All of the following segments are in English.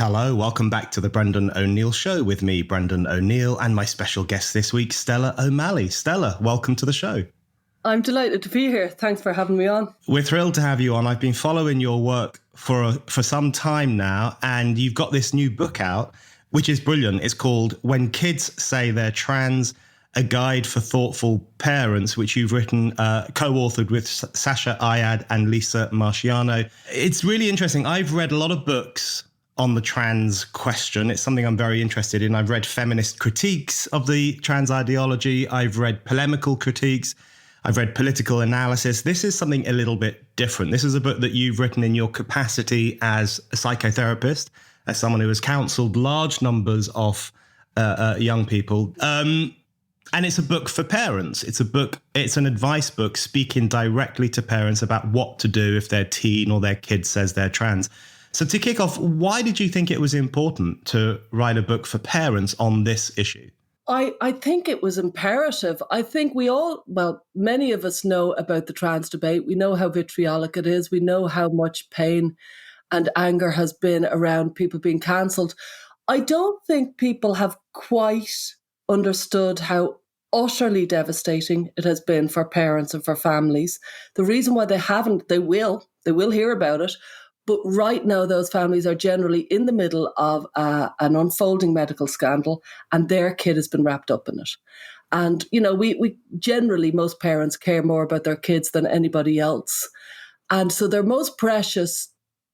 Hello, welcome back to the Brendan O'Neill Show with me, Brendan O'Neill, and my special guest this week, Stella O'Malley. Stella, welcome to the show. I'm delighted to be here. Thanks for having me on. We're thrilled to have you on. I've been following your work for some time now, and you've got this new book out, which is brilliant. It's called When Kids Say They're Trans, A Guide for Thoughtful Parents, which you've written, co-authored with Sasha Ayad and Lisa Marciano. It's really interesting. I've read a lot of books on the trans question. It's something I'm very interested in. I've read feminist critiques of the trans ideology. I've read polemical critiques. I've read political analysis. This is something a little bit different. This is a book that you've written in your capacity as a psychotherapist, as someone who has counseled large numbers of young people. And it's a book for parents. It's an advice book speaking directly to parents about what to do if their teen or their kid says they're trans. So to kick off, why did you think it was important to write a book for parents on this issue? I think it was imperative. I think many of us know about the trans debate. We know how vitriolic it is. We know how much pain and anger has been around people being cancelled. I don't think people have quite understood how utterly devastating it has been for parents and for families. The reason why they haven't, they will hear about it. But right now, those families are generally in the middle of an unfolding medical scandal, and their kid has been wrapped up in it. And, we generally, most parents care more about their kids than anybody else. And so their most precious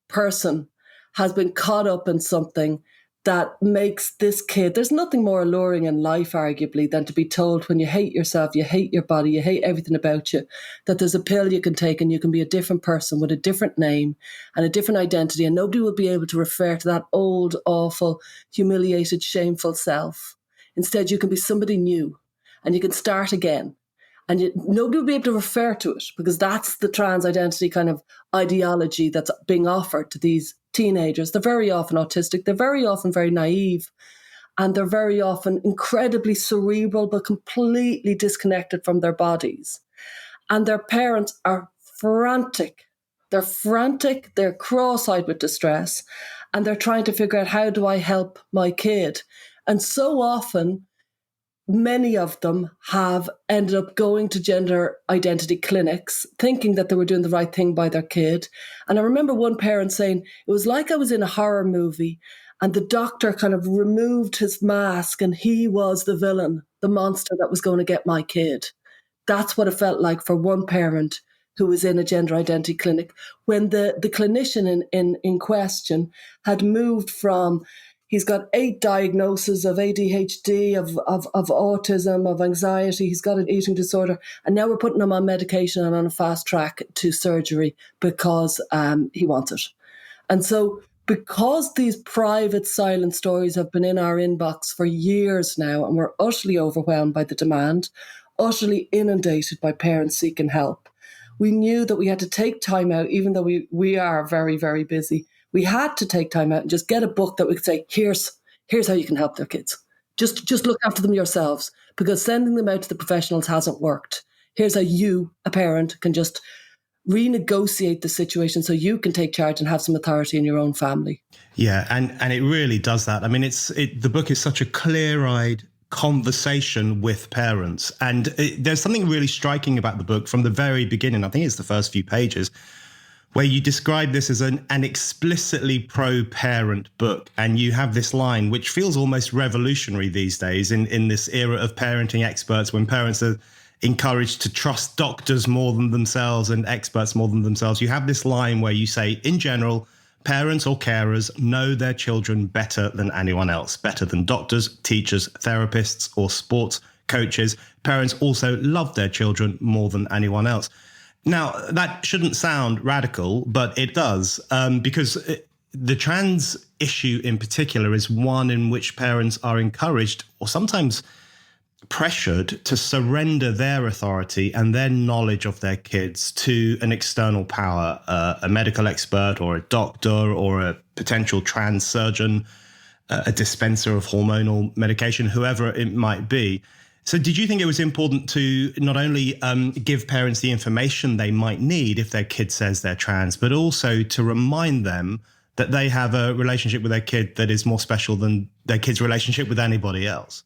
person has been caught up in something that makes this kid, there's nothing more alluring in life, arguably, than to be told when you hate yourself, you hate your body, you hate everything about you, that there's a pill you can take and you can be a different person with a different name and a different identity, and nobody will be able to refer to that old, awful, humiliated, shameful self. Instead, you can be somebody new and you can start again. And nobody will be able to refer to it, because that's the trans identity kind of ideology that's being offered to these teenagers. They're very often autistic. They're very often very naive. And they're very often incredibly cerebral, but completely disconnected from their bodies. And their parents are frantic. They're frantic. They're cross-eyed with distress. And they're trying to figure out, how do I help my kid? And so often, many of them have ended up going to gender identity clinics, thinking that they were doing the right thing by their kid. And I remember one parent saying, it was like I was in a horror movie and the doctor kind of removed his mask and he was the villain, the monster that was going to get my kid. That's what it felt like for one parent who was in a gender identity clinic, when the clinician in question had moved from, he's got 8 diagnoses of ADHD, of autism, of anxiety. He's got an eating disorder. And now we're putting him on medication and on a fast track to surgery because he wants it. And so because these private silent stories have been in our inbox for years now, and we're utterly overwhelmed by the demand, utterly inundated by parents seeking help, we knew that we had to take time out, even though we are very, very busy. We had to take time out and just get a book that we could say, here's how you can help their kids. Just look after them yourselves, because sending them out to the professionals hasn't worked. Here's how you, a parent, can just renegotiate the situation so you can take charge and have some authority in your own family. Yeah, and it really does that. I mean, the book is such a clear-eyed conversation with parents. And there's something really striking about the book from the very beginning. I think it's the first few pages, where you describe this as an explicitly pro-parent book. And you have this line, which feels almost revolutionary these days in this era of parenting experts, when parents are encouraged to trust doctors more than themselves and experts more than themselves. You have this line where you say, in general, parents or carers know their children better than anyone else, better than doctors, teachers, therapists, or sports coaches. Parents also love their children more than anyone else. Now, that shouldn't sound radical, but it does, because the trans issue in particular is one in which parents are encouraged, or sometimes pressured, to surrender their authority and their knowledge of their kids to an external power, a medical expert or a doctor or a potential trans surgeon, a dispenser of hormonal medication, whoever it might be. So did you think it was important to not only give parents the information they might need if their kid says they're trans, but also to remind them that they have a relationship with their kid that is more special than their kid's relationship with anybody else.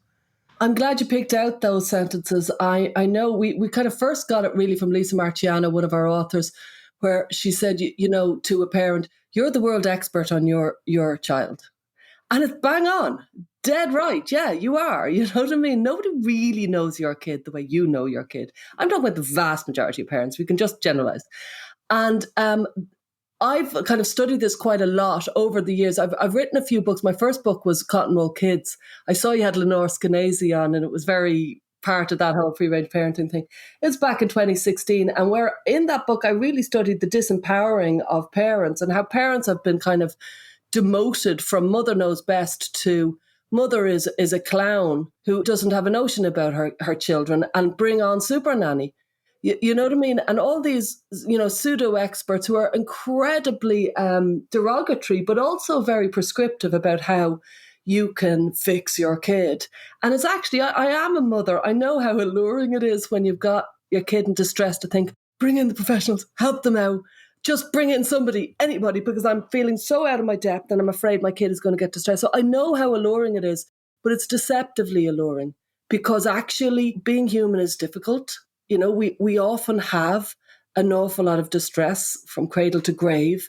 I'm glad you picked out those sentences. I know we kind of first got it really from Lisa Marchiano, one of our authors, where she said, you know, to a parent, you're the world expert on your child. And it's bang on, dead right. Yeah, you are. You know what I mean? Nobody really knows your kid the way you know your kid. I'm talking about the vast majority of parents. We can just generalize. And I've kind of studied this quite a lot over the years. I've written a few books. My first book was Cotton Wool Kids. I saw you had Lenore Skenazy on, and it was very part of that whole free-range parenting thing. It was back in 2016. And where in that book, I really studied the disempowering of parents and how parents have been kind of demoted from mother knows best to mother is a clown who doesn't have a notion about her children, and bring on super nanny. You know what I mean? And all these, you know, pseudo experts who are incredibly derogatory, but also very prescriptive about how you can fix your kid. And it's actually, I am a mother. I know how alluring it is when you've got your kid in distress to think, bring in the professionals, help them out. Just bring in somebody, anybody, because I'm feeling so out of my depth and I'm afraid my kid is going to get distressed. So I know how alluring it is, but it's deceptively alluring, because actually being human is difficult. You know, we often have an awful lot of distress from cradle to grave.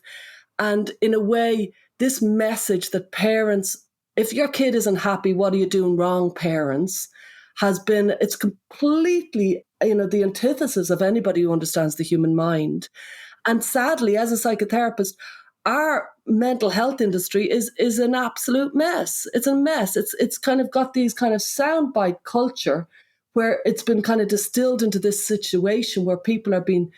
And in a way, this message that parents, if your kid isn't happy, what are you doing wrong, parents, it's completely, you know, the antithesis of anybody who understands the human mind. And sadly, as a psychotherapist, our mental health industry is an absolute mess. It's a mess. It's kind of got these kind of soundbite culture where it's been kind of distilled into this situation where people are being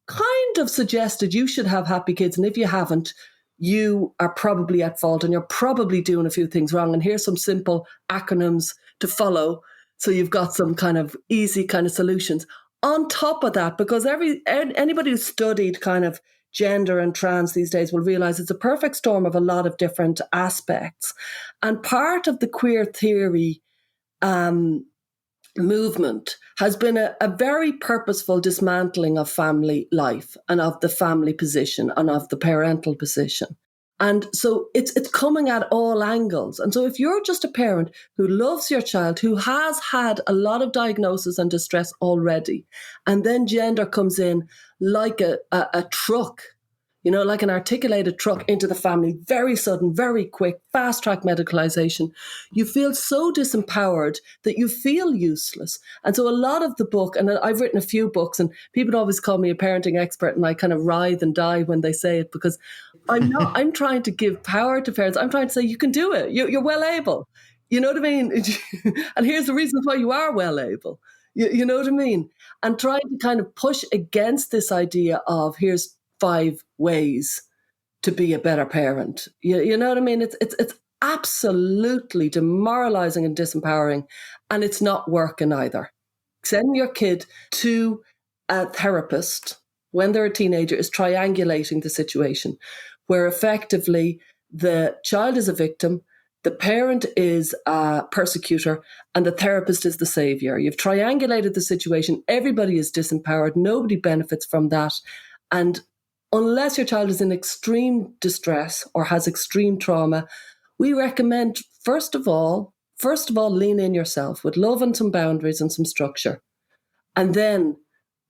kind of suggested you should have happy kids. And if you haven't, you are probably at fault and you're probably doing a few things wrong. And here's some simple acronyms to follow. So you've got some kind of easy kind of solutions. On top of that, because anybody who's studied kind of gender and trans these days will realize it's a perfect storm of a lot of different aspects. And part of the queer theory movement has been a very purposeful dismantling of family life and of the family position and of the parental position. And so it's coming at all angles. And so if you're just a parent who loves your child, who has had a lot of diagnosis and distress already, and then gender comes in like a truck, you know, like an articulated truck into the family, very sudden, very quick, fast-track medicalization, you feel so disempowered that you feel useless. And so a lot of the book, and I've written a few books, and people always call me a parenting expert, and I kind of writhe and die when they say it, because I'm trying to give power to parents. I'm trying to say, you can do it. You're well able. You know what I mean? And here's the reasons why you are well able. You know what I mean? And trying to kind of push against this idea of here's 5 ways to be a better parent. You know what I mean? It's absolutely demoralizing and disempowering, and it's not working either. Sending your kid to a therapist when they're a teenager is triangulating the situation, where effectively the child is a victim, the parent is a persecutor, and the therapist is the savior. You've triangulated the situation. Everybody is disempowered. Nobody benefits from that. And unless your child is in extreme distress or has extreme trauma, we recommend, first of all, lean in yourself with love and some boundaries and some structure. And then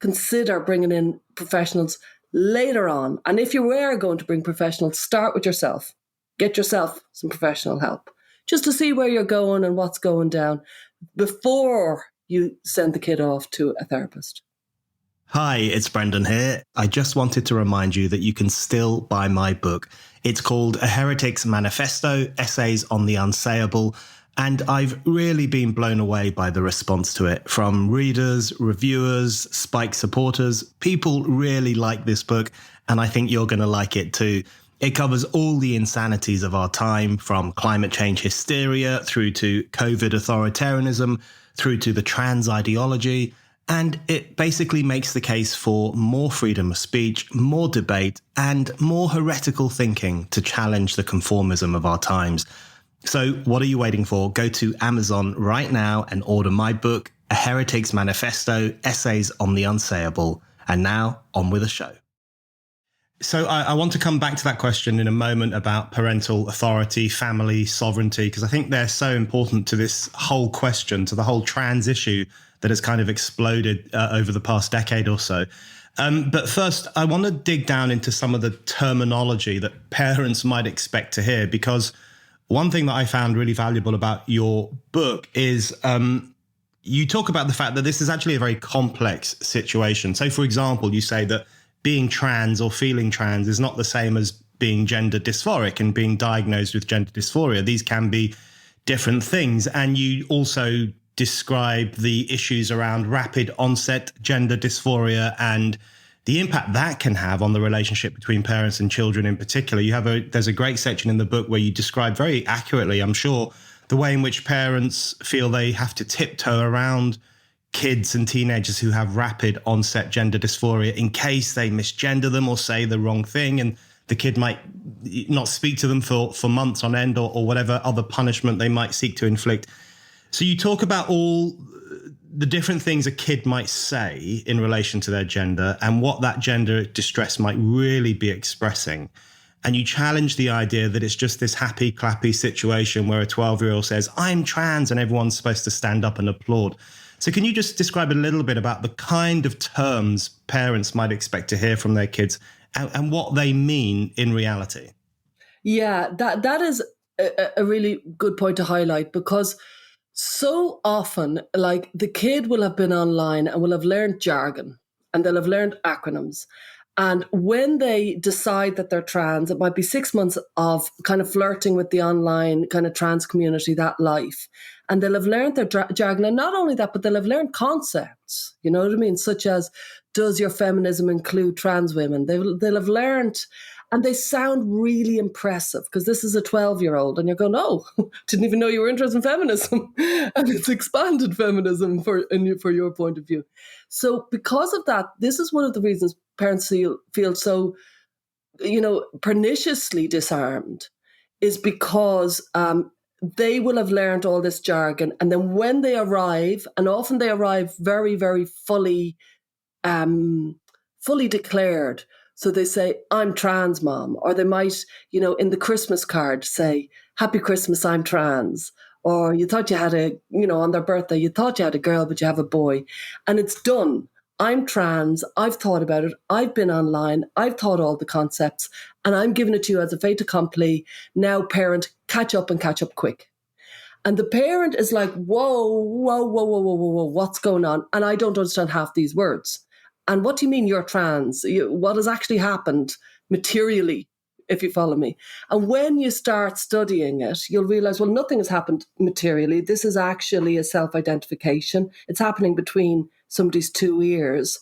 consider bringing in professionals later on. And if you were going to bring professionals, start with yourself. Get yourself some professional help just to see where you're going and what's going down before you send the kid off to a therapist. Hi, it's Brendan here. I just wanted to remind you that you can still buy my book. It's called A Heretic's Manifesto, Essays on the Unsayable. And I've really been blown away by the response to it from readers, reviewers, Spike supporters. People really like this book, and I think you're going to like it too. It covers all the insanities of our time, from climate change hysteria through to COVID authoritarianism, through to the trans ideology. And it basically makes the case for more freedom of speech, more debate, and more heretical thinking to challenge the conformism of our times. So what are you waiting for? Go to Amazon right now and order my book, A Heretic's Manifesto, Essays on the Unsayable. And now, on with the show. So I want to come back to that question in a moment about parental authority, family sovereignty, because I think they're so important to this whole question, to the whole trans issue that has kind of exploded over the past decade or so. But first, I want to dig down into some of the terminology that parents might expect to hear, because one thing that I found really valuable about your book is you talk about the fact that this is actually a very complex situation. So, for example, you say that being trans or feeling trans is not the same as being gender dysphoric and being diagnosed with gender dysphoria. These can be different things. And you also describe the issues around rapid onset gender dysphoria and the impact that can have on the relationship between parents and children in particular. There's a great section in the book where you describe very accurately, I'm sure, the way in which parents feel they have to tiptoe around kids and teenagers who have rapid onset gender dysphoria in case they misgender them or say the wrong thing, and the kid might not speak to them for months on end, or whatever other punishment they might seek to inflict. So you talk about all the different things a kid might say in relation to their gender and what that gender distress might really be expressing. And you challenge the idea that it's just this happy, clappy situation where a 12-year-old says, "I'm trans," and everyone's supposed to stand up and applaud. So can you just describe a little bit about the kind of terms parents might expect to hear from their kids and what they mean in reality? Yeah, that is a really good point to highlight, because so often, like, the kid will have been online and will have learned jargon and they'll have learned acronyms. And when they decide that they're trans, it might be 6 months of kind of flirting with the online kind of trans community, that life. And they'll have learned their jargon. And not only that, but they'll have learned concepts, you know what I mean? Such as, does your feminism include trans women? They'll have learned, and they sound really impressive, because this is a 12-year-old and you're going, oh, didn't even know you were interested in feminism. And it's expanded feminism for your point of view. So because of that, this is one of the reasons parents feel so, perniciously disarmed, is because they will have learned all this jargon. And then when they arrive, and often they arrive very, very fully declared. So they say, "I'm trans, mom," or they might, in the Christmas card say, "Happy Christmas, I'm trans." Or you thought you had on their birthday, you thought you had a girl, but you have a boy. And it's done. I'm trans. I've thought about it. I've been online. I've thought all the concepts, and I'm giving it to you as a fait accompli. Now, parent, catch up, and catch up quick. And the parent is like, whoa, whoa, whoa, whoa, whoa, whoa, whoa, what's going on? And I don't understand half these words. And what do you mean you're trans? What has actually happened materially, if you follow me? And when you start studying it, you'll realize, well, nothing has happened materially. This is actually a self-identification. It's happening between somebody's two ears.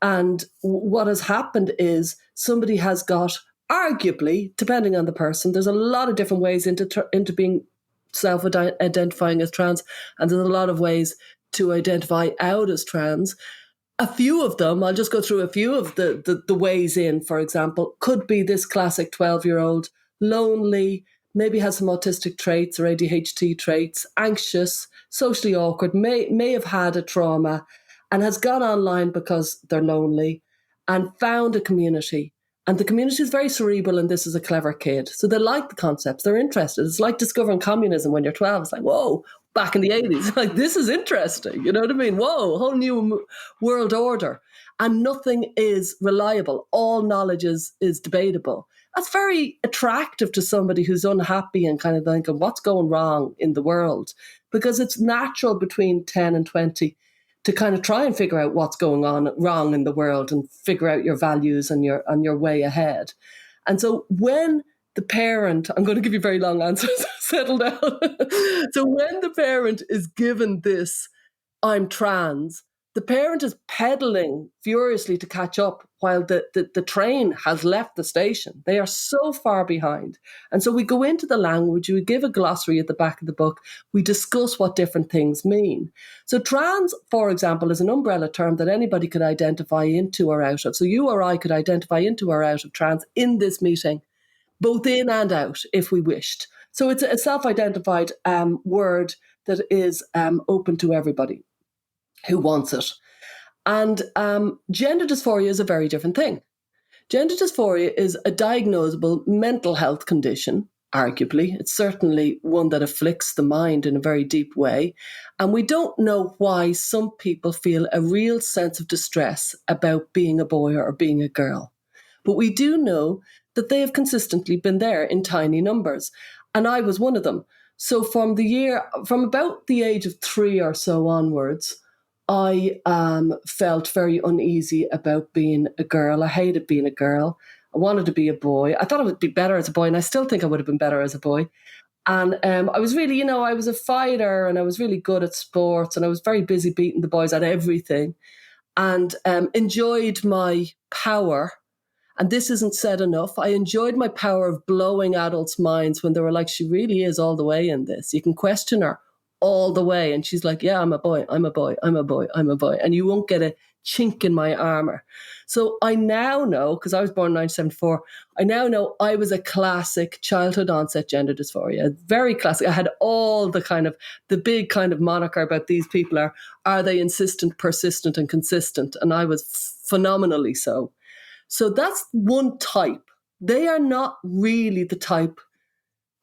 And what has happened is somebody has got, arguably, depending on the person, there's a lot of different ways into being self-identifying as trans, and there's a lot of ways to identify out as trans. A few of them, I'll just go through a few of the ways in, for example, could be this classic 12-year-old, lonely, maybe has some autistic traits or ADHD traits, anxious, socially awkward, may have had a trauma, and has gone online because they're lonely and found a community. And the community is very cerebral, and this is a clever kid. So they like the concepts. They're interested. It's like discovering communism when you're 12. It's like, whoa, back in the 80s. Like, this is interesting. You know what I mean? Whoa, whole new world order. And nothing is reliable. All knowledge is debatable. That's very attractive to somebody who's unhappy and kind of thinking, what's going wrong in the world? Because it's natural between 10 and 20 to kind of try and figure out what's going on wrong in the world and figure out your values and your way ahead. And so when the parent, I'm going to give you very long answers, settle down. So when the parent is given this, "I'm trans," the parent is pedaling furiously to catch up while the train has left the station. They are so far behind. And so we go into the language, we give a glossary at the back of the book, we discuss what different things mean. So trans, for example, is an umbrella term that anybody could identify into or out of. So you or I could identify into or out of trans in this meeting, both in and out, if we wished. So it's a self-identified word that is open to everybody who wants it. And gender dysphoria is a very different thing. Gender dysphoria is a diagnosable mental health condition, arguably. It's certainly one that afflicts the mind in a very deep way. And we don't know why some people feel a real sense of distress about being a boy or being a girl. But we do know that they have consistently been there in tiny numbers. And I was one of them. So from about the age of 3 or so onwards, I felt very uneasy about being a girl. I hated being a girl. I wanted to be a boy. I thought I would be better as a boy, and I still think I would have been better as a boy. And I was really, I was a fighter, and I was really good at sports, and I was very busy beating the boys at everything, and enjoyed my power. And this isn't said enough. I enjoyed my power of blowing adults' minds when they were like, she really is all the way in this. You can question her all the way. And she's like, yeah, I'm a boy, I'm a boy, I'm a boy, I'm a boy. And you won't get a chink in my armor. So I now know, because I was born in 1974, I now know I was a classic childhood onset gender dysphoria. Very classic. I had all the big kind of moniker about these people are they insistent, persistent, and consistent? And I was phenomenally so. So that's one type. They are not really the type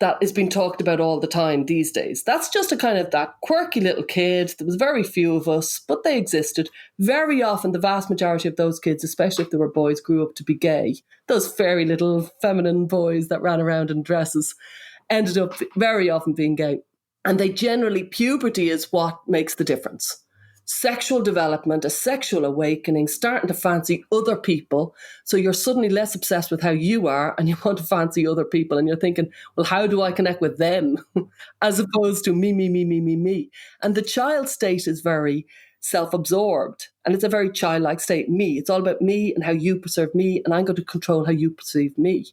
that is being talked about all the time these days. That's just a kind of that quirky little kid. There was very few of us, but they existed. Very often, the vast majority of those kids, especially if they were boys, grew up to be gay. Those fairy little feminine boys that ran around in dresses ended up very often being gay. And puberty is what makes the difference. Sexual development, a sexual awakening, starting to fancy other people. So you're suddenly less obsessed with how you are and you want to fancy other people. And you're thinking, well, how do I connect with them? As opposed to me, me, me, me, me, me. And the child state is very self-absorbed. And it's a very childlike state. Me. It's all about me and how you perceive me. And I'm going to control how you perceive me.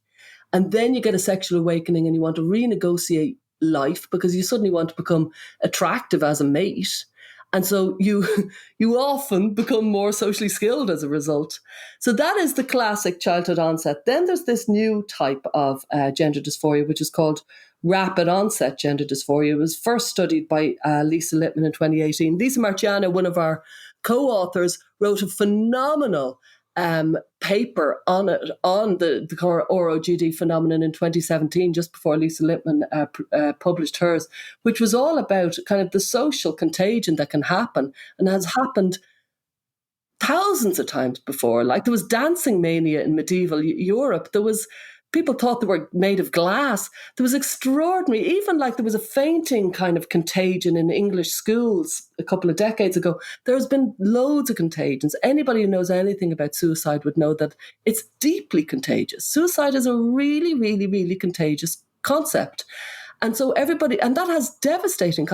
And then you get a sexual awakening and you want to renegotiate life because you suddenly want to become attractive as a mate. And so you often become more socially skilled as a result. So that is the classic childhood onset. Then there's this new type of gender dysphoria, which is called rapid onset gender dysphoria. It was first studied by Lisa Lippman in 2018. Lisa Marciano, one of our co-authors, wrote a phenomenal paper on it, on the ROGD phenomenon in 2017, just before Lisa Lippman published hers, which was all about kind of the social contagion that can happen and has happened thousands of times before. Like there was dancing mania in medieval Europe. People thought they were made of glass. There was extraordinary, even like there was a fainting kind of contagion in English schools a couple of decades ago. There's been loads of contagions. Anybody who knows anything about suicide would know that it's deeply contagious. Suicide is a really, really, really contagious concept. And so and that has devastating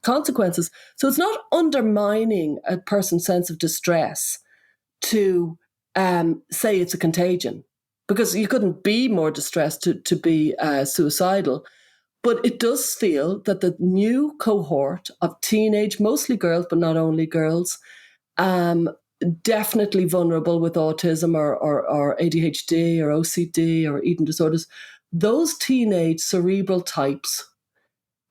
consequences. So it's not undermining a person's sense of distress to say it's a contagion, because you couldn't be more distressed to be suicidal. But it does feel that the new cohort of teenage, mostly girls, but not only girls, definitely vulnerable with autism or ADHD or OCD or eating disorders, those teenage cerebral types,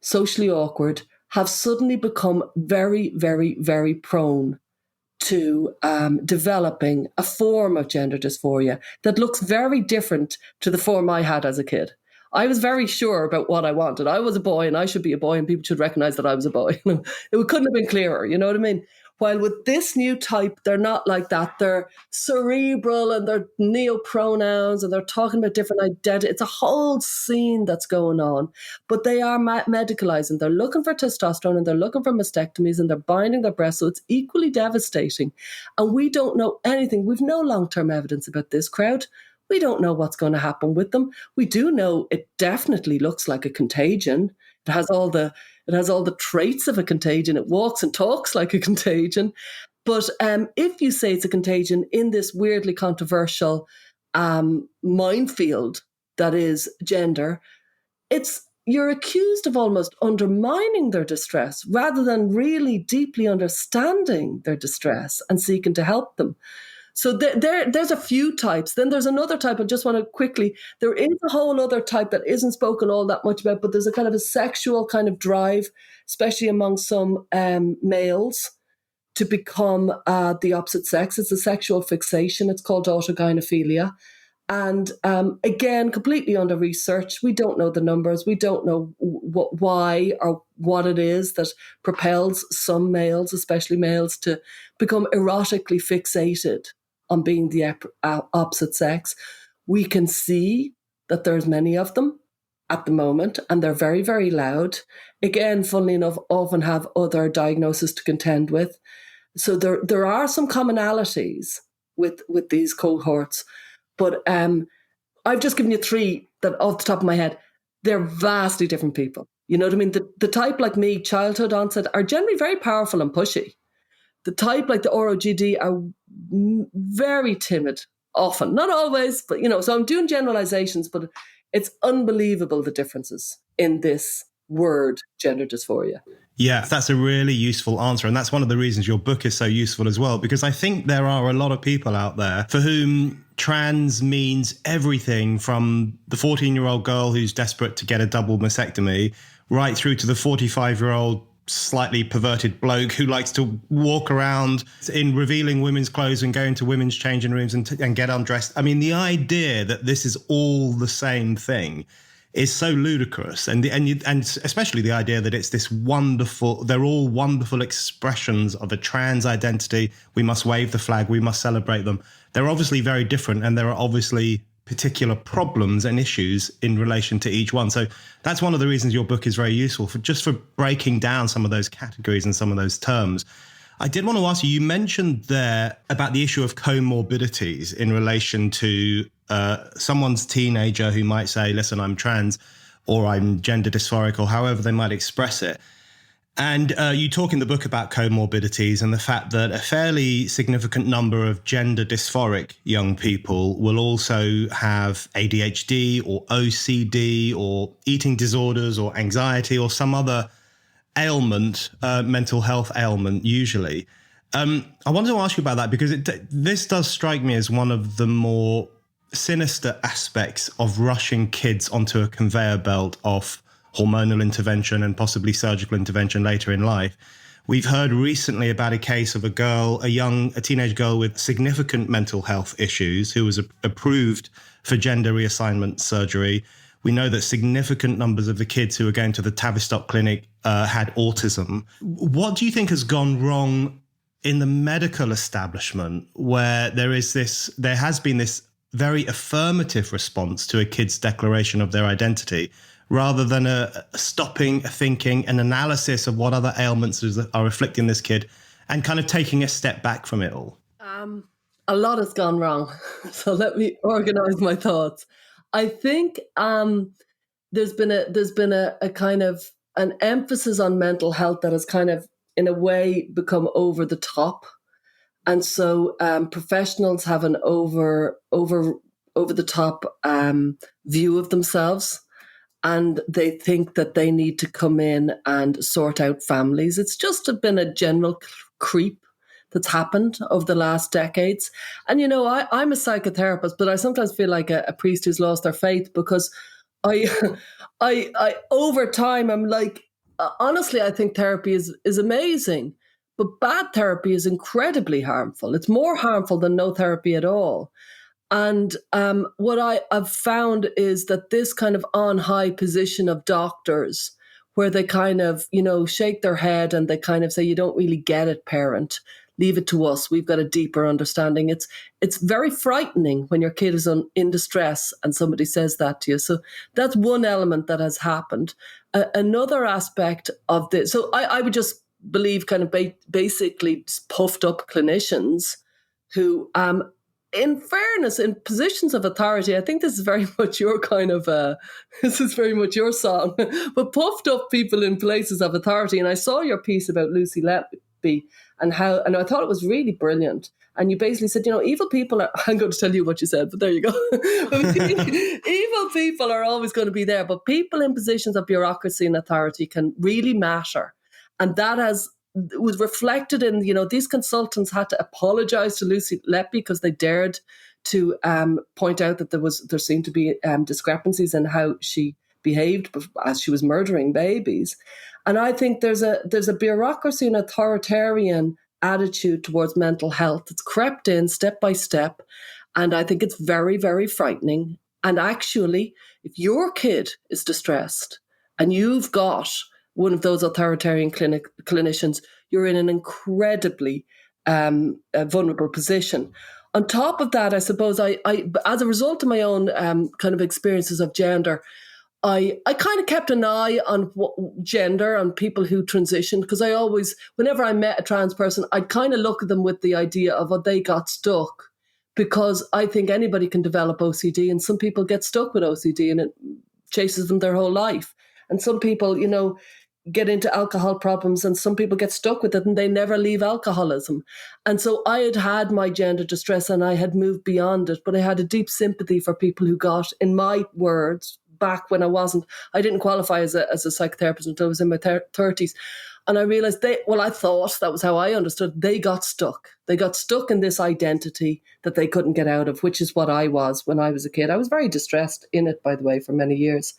socially awkward, have suddenly become very, very, very prone to developing a form of gender dysphoria that looks very different to the form I had as a kid. I was very sure about what I wanted. I was a boy and I should be a boy and people should recognize that I was a boy. It couldn't have been clearer, you know what I mean? While with this new type, they're not like that. They're cerebral and they're neopronouns and they're talking about different identities. It's a whole scene that's going on. But they are medicalizing. They're looking for testosterone and they're looking for mastectomies and they're binding their breasts. So it's equally devastating. And we don't know anything. We've no long-term evidence about this crowd. We don't know what's going to happen with them. We do know it definitely looks like a contagion. It has all the traits of a contagion. It walks and talks like a contagion. But if you say it's a contagion in this weirdly controversial minefield that is gender, you're accused of almost undermining their distress rather than really deeply understanding their distress and seeking to help them. So there's a few types. Then there's another type. I just want to quickly, there is a whole other type that isn't spoken all that much about, but there's a kind of a sexual kind of drive, especially among some males, to become the opposite sex. It's a sexual fixation. It's called autogynephilia. And again, completely under research. We don't know the numbers. We don't know why or what it is that propels some males, especially males, to become erotically fixated on being the opposite sex. We can see that there's many of them at the moment, and they're very, very loud. Again, funnily enough, often have other diagnoses to contend with. So there are some commonalities with these cohorts. But I've just given you three that off the top of my head, they're vastly different people. You know what I mean? The type like me, childhood onset, are generally very powerful and pushy. The type like the ROGD are very timid, often. Not always, but, so I'm doing generalizations, but it's unbelievable the differences in this word, gender dysphoria. Yeah, that's a really useful answer. And that's one of the reasons your book is so useful as well, because I think there are a lot of people out there for whom trans means everything from the 14-year-old girl who's desperate to get a double mastectomy right through to the 45-year-old slightly perverted bloke who likes to walk around in revealing women's clothes and go into women's changing rooms and get undressed. I mean, the idea that this is all the same thing is so ludicrous, and especially the idea that it's this wonderful, they're all wonderful expressions of a trans identity. We must wave the flag, we must celebrate them. They're obviously very different, and there are obviously particular problems and issues in relation to each one. So that's one of the reasons your book is very useful, for breaking down some of those categories and some of those terms. I did want to ask you, you mentioned there about the issue of comorbidities in relation to someone's teenager who might say, listen, I'm trans, or I'm gender dysphoric, or however they might express it. And you talk in the book about comorbidities and the fact that a fairly significant number of gender dysphoric young people will also have ADHD or OCD or eating disorders or anxiety or some other ailment, mental health ailment usually. I wanted to ask you about that because this does strike me as one of the more sinister aspects of rushing kids onto a conveyor belt of hormonal intervention and possibly surgical intervention later in life. We've heard recently about a case of a teenage girl with significant mental health issues who was approved for gender reassignment surgery. We know that significant numbers of the kids who are going to the Tavistock clinic had autism. What do you think has gone wrong in the medical establishment where there has been this very affirmative response to a kid's declaration of their identity, rather than a stopping, a thinking, an analysis of what other ailments are afflicting this kid and kind of taking a step back from it all? A lot has gone wrong. So let me organize my thoughts. I think there's been a kind of an emphasis on mental health that has kind of, in a way, become over the top. And so professionals have an over the top view of themselves, and they think that they need to come in and sort out families. It's just been a general creep that's happened over the last decades. And, I'm a psychotherapist, but I sometimes feel like a priest who's lost their faith, because I over time, I'm like, honestly, I think therapy is amazing. But bad therapy is incredibly harmful. It's more harmful than no therapy at all. And what I've found is that this kind of on high position of doctors, where they kind of, shake their head and they kind of say, you don't really get it, parent. Leave it to us. We've got a deeper understanding. It's very frightening when your kid is in distress and somebody says that to you. So that's one element that has happened. Another aspect of this, so I would just believe kind of basically puffed up clinicians who, in fairness, in positions of authority, I think this is very much your kind of, this is very much your song, but puffed up people in places of authority. And I saw your piece about Lucy Letby and I thought it was really brilliant. And you basically said, evil people are, I'm going to tell you what you said, but there you go. Evil people are always going to be there, but people in positions of bureaucracy and authority can really matter. And that was reflected in, these consultants had to apologize to Lucy Letby because they dared to point out that there seemed to be discrepancies in how she behaved as she was murdering babies. And I think there's a bureaucracy and authoritarian attitude towards mental health that's crept in step by step. And I think it's very, very frightening. And actually, if your kid is distressed and you've got one of those authoritarian clinicians, you're in an incredibly vulnerable position. On top of that, I suppose I as a result of my own kind of experiences of gender, I kind of kept an eye on gender and people who transitioned, because I always, whenever I met a trans person, I'd kind of look at them with the idea of what they got stuck, because I think anybody can develop OCD, and some people get stuck with OCD and it chases them their whole life. And some people, get into alcohol problems, and some people get stuck with it and they never leave alcoholism. And so I had my gender distress and I had moved beyond it, but I had a deep sympathy for people who got, in my words, back when I didn't qualify as a psychotherapist until I was in my 30s. And I realized I thought that was how I understood, they got stuck. They got stuck in this identity that they couldn't get out of, which is what I was when I was a kid. I was very distressed in it, by the way, for many years.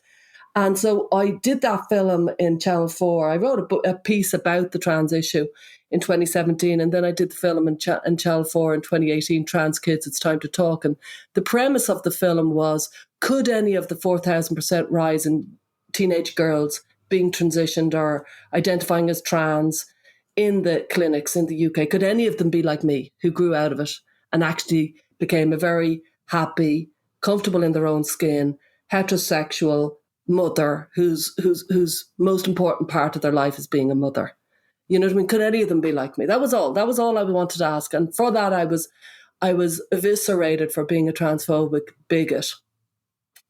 And so I did that film in Channel 4. I wrote a piece about the trans issue in 2017, and then I did the film in Channel 4 in 2018, Trans Kids, It's Time to Talk. And the premise of the film was, could any of the 4,000% rise in teenage girls being transitioned or identifying as trans in the clinics in the UK, could any of them be like me, who grew out of it and actually became a very happy, comfortable in their own skin, heterosexual mother whose most important part of their life is being a mother? You know what I mean? Could any of them be like me? That was all I wanted to ask. And for that, I was eviscerated for being a transphobic bigot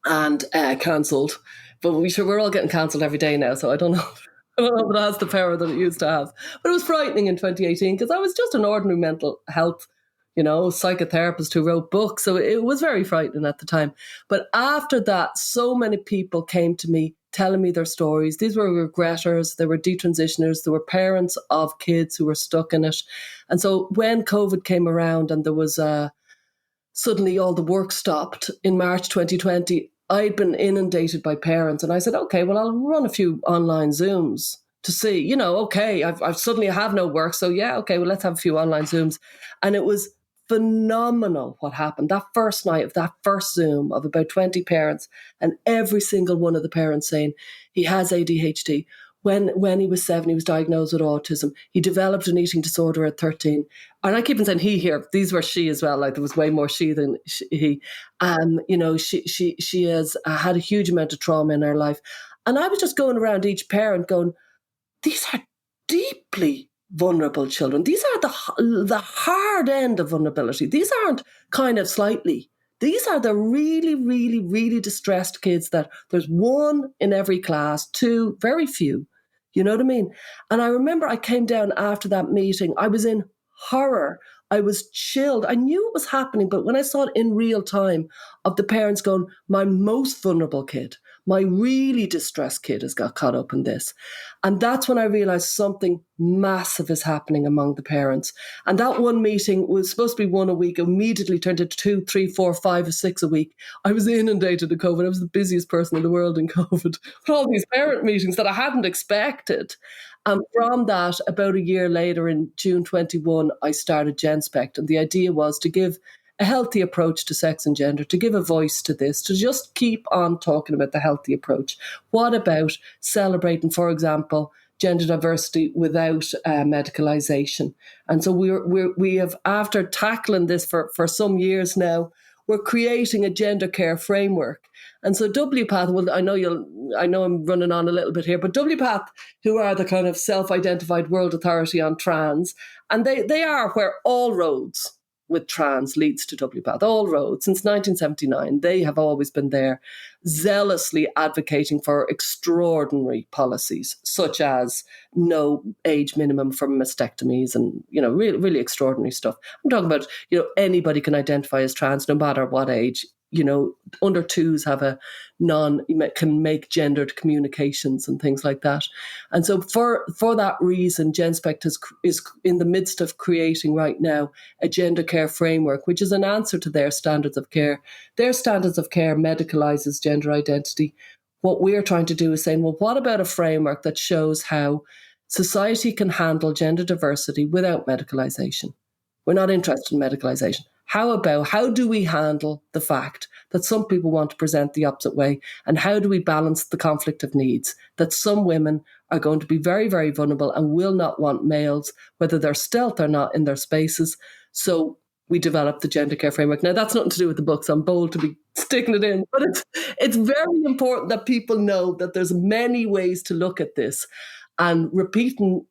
and cancelled. But we're all getting cancelled every day now, so I don't know. I don't know if it has the power that it used to have. But it was frightening in 2018 because I was just an ordinary mental health, psychotherapist who wrote books. So it was very frightening at the time. But after that, so many people came to me telling me their stories. These were regretters, they were detransitioners, there were parents of kids who were stuck in it. And so when COVID came around and there was suddenly all the work stopped in March 2020, I'd been inundated by parents, and I said, okay, well, I'll run a few online Zooms to see, okay, I've suddenly have no work. So yeah, okay, well, let's have a few online Zooms. And it was phenomenal what happened that first night of that first Zoom of about 20 parents, and every single one of the parents saying he has ADHD. When he was 7, he was diagnosed with autism. He developed an eating disorder at 13. And I keep on saying he here. These were she as well. Like there was way more she than he. She has had a huge amount of trauma in her life. And I was just going around each parent going, these are deeply vulnerable children. These are the hard end of vulnerability. These aren't kind of slightly. These are the really, really, really distressed kids that there's one in every class, 2, very few. You know what I mean? And I remember I came down after that meeting. I was in horror. I was chilled. I knew it was happening, but when I saw it in real time of the parents going, my most vulnerable kid, my really distressed kid has got caught up in this. And that's when I realized something massive is happening among the parents. And that one meeting was supposed to be one a week, immediately turned into 2, 3, 4, 5, or 6 a week. I was inundated in COVID. I was the busiest person in the world in COVID with all these parent meetings that I hadn't expected. And from that, about a year later in June 21, I started Genspect. And the idea was to give a healthy approach to sex and gender, to give a voice to this, to just keep on talking about the healthy approach. What about celebrating, for example, gender diversity without medicalisation? And so we have, after tackling this for some years now, we're creating a gender care framework. And so WPATH, well, I know I'm running on a little bit here, but WPATH, who are the kind of self-identified world authority on trans, and they are where all roads with trans leads to WPATH, all roads. Since 1979, they have always been there, zealously advocating for extraordinary policies, such as no age minimum for mastectomies and, really, really extraordinary stuff. I'm talking about, anybody can identify as trans no matter what age. Under 2s can make gendered communications and things like that. And so for that reason, Genspect is in the midst of creating right now a gender care framework, which is an answer to their standards of care. Their standards of care medicalizes gender identity. What we're trying to do is saying, well, what about a framework that shows how society can handle gender diversity without medicalization? We're not interested in medicalization. How do we handle the fact that some people want to present the opposite way? And how do we balance the conflict of needs that some women are going to be very, very vulnerable and will not want males, whether they're stealth or not, in their spaces? So we developed the gender care framework. Now, that's nothing to do with the books. I'm bold to be sticking it in, but it's very important that people know that there's many ways to look at this, and repeating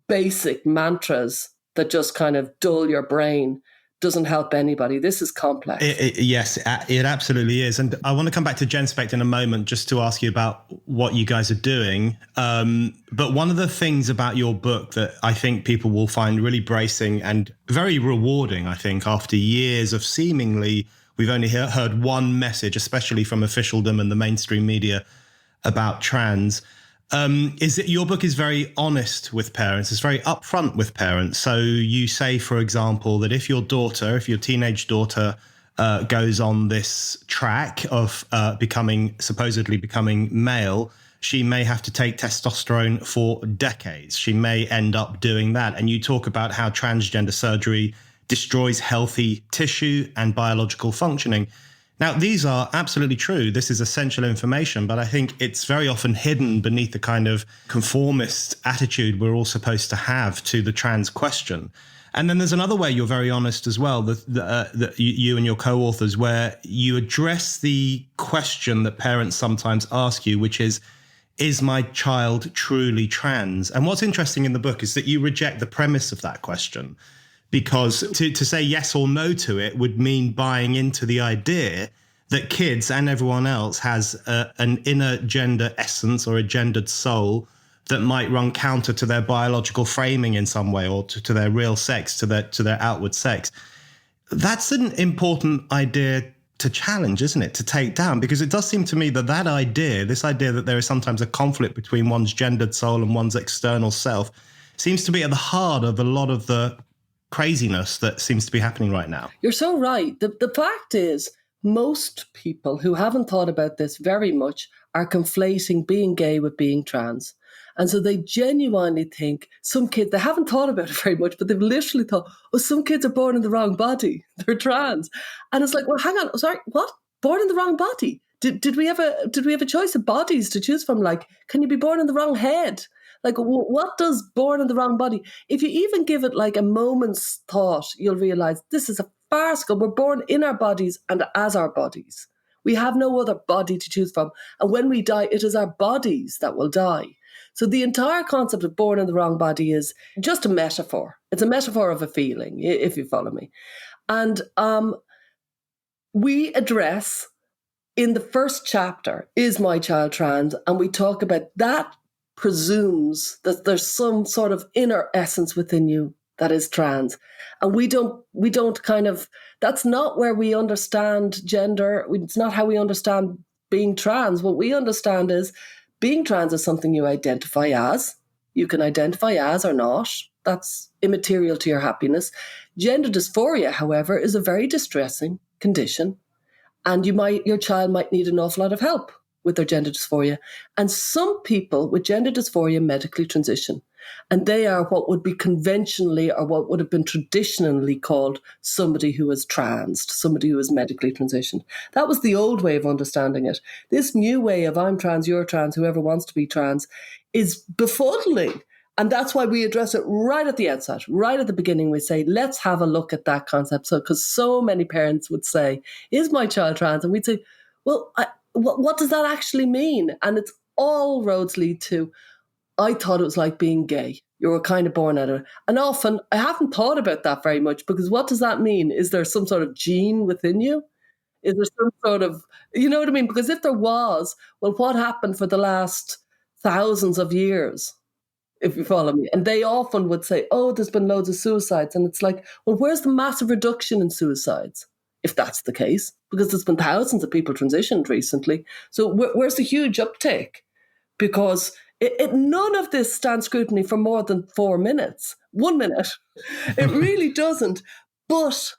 basic mantras that just kind of dull your brain doesn't help anybody. This is complex. Yes, it absolutely is. And I want to come back to Genspect in a moment just to ask you about what you guys are doing. But one of the things about your book that I think people will find really bracing and very rewarding, I think, after years of seemingly, we've only heard one message, especially from officialdom and the mainstream media, about trans, is that your book is very honest with parents. It's very upfront with parents. So you say, for example, that if your teenage daughter goes on this track of supposedly becoming male, she may have to take testosterone for decades. She may end up doing that. And you talk about how transgender surgery destroys healthy tissue and biological functioning. Now, these are absolutely true. This is essential information, but I think it's very often hidden beneath the kind of conformist attitude we're all supposed to have to the trans question. And then there's another way you're very honest as well, that you and your co-authors, where you address the question that parents sometimes ask you, which is my child truly trans? And what's interesting in the book is that you reject the premise of that question. Because to say yes or no to it would mean buying into the idea that kids and everyone else has an inner gender essence or a gendered soul that might run counter to their biological framing in some way, or to their real sex, to their outward sex. That's an important idea to challenge, isn't it? To take down, because it does seem to me that this idea that there is sometimes a conflict between one's gendered soul and one's external self, seems to be at the heart of a lot of the craziness that seems to be happening right now. You're so right. The fact is, most people who haven't thought about this very much are conflating being gay with being trans. And so they genuinely think some kids, they haven't thought about it very much, but they've literally thought, oh, some kids are born in the wrong body. They're trans. And it's like, well, hang on, sorry, what? Born in the wrong body? Did we have a choice of bodies to choose from? Like, can you be born in the wrong head? Like, what does born in the wrong body? If you even give it like a moment's thought, you'll realize this is a farcical. We're born in our bodies and as our bodies. We have no other body to choose from. And when we die, it is our bodies that will die. So the entire concept of born in the wrong body is just a metaphor. It's a metaphor of a feeling, if you follow me. And we address in the first chapter, is my child trans? And we talk about that presumes that there's some sort of inner essence within you that is trans. And we don't kind of, that's not where we understand gender. It's not how we understand being trans. What we understand is being trans is something you identify as. You can identify as or not. That's immaterial to your happiness. Gender dysphoria, however, is a very distressing condition. And your child might need an awful lot of help with their gender dysphoria. And some people with gender dysphoria medically transition. And they are what would be conventionally, or what would have been traditionally called, somebody who is trans, somebody who is medically transitioned. That was the old way of understanding it. This new way of I'm trans, you're trans, whoever wants to be trans, is befuddling. And that's why we address it right at the outset, right at the beginning. We say, let's have a look at that concept. So, because so many parents would say, is my child trans? And we'd say, well, what does that actually mean? And it's all roads lead to, I thought it was like being gay. You were kind of born out of it. And often I haven't thought about that very much, because what does that mean? Is there some sort of gene within you? Is there some sort of, you know what I mean? Because if there was, well, what happened for the last thousands of years? If you follow me. And they often would say, oh, there's been loads of suicides. And it's like, well, where's the massive reduction in suicides? If that's the case, because there's been thousands of people transitioned recently. So where's the huge uptake? Because none of this stands scrutiny for more than 4 minutes, 1 minute. It really doesn't. But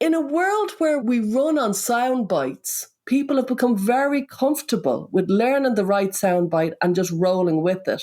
in a world where we run on sound bites, people have become very comfortable with learning the right sound bite and just rolling with it.